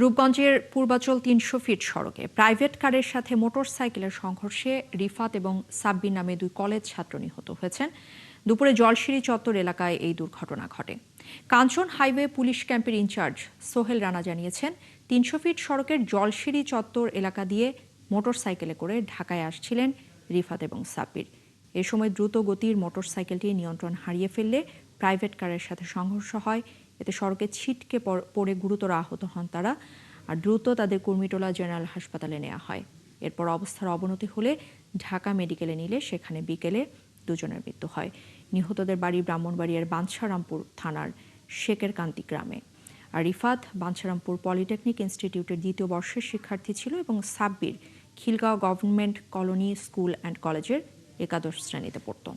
রূপগঞ্জের Purbachal ৩০০ fit সড়কে private কারের সাথে মোটরসাইকেলের সংঘর্ষে রিফাত এবং সাব্বির নামে দুই কলেজ ছাত্র নিহত হয়েছেন। দুপুরে জলশিরি চত্বর এলাকায় এই দুর্ঘটনা ঘটে। কাঞ্চন হাইওয়ে পুলিশ ক্যাম্পের ইনচার্জ সোহেল রানা জানিয়েছেন, ৩০০ ফিট সড়কের জলশিরি চত্বর এলাকা দিয়ে মোটরসাইকেলে করে ঢাকায় আসছিলেন রিফাত এবং সাব্বির। এ সময় দ্রুত গতির মোটরসাইকেলটি নিয়ন্ত্রণ হারিয়ে ফেললে প্রাইভেট কারের সাথে সংঘর্ষ হয়। এতে সড়কে ছিটকে পড়ে গুরুতর আহত হন তারা, আর দ্রুত তাদের কুর্মিটোলা জেনারেল হাসপাতালে নেওয়া হয়। এরপর অবস্থার অবনতি হলে ঢাকা মেডিকেলে নিলে সেখানে বিকেলে দুজনের মৃত্যু হয়। নিহতদের বাড়ি ব্রাহ্মণবাড়িয়ার বাঞ্ছারামপুর থানার শেকেরকান্তি গ্রামে। আর রিফাত বাঞ্ছারামপুর পলিটেকনিক ইনস্টিটিউটের ২য় বর্ষের শিক্ষার্থী ছিল এবং Sabbir Khilgaon government colony school and কলেজের একাদশ শ্রেণীতে পড়ত।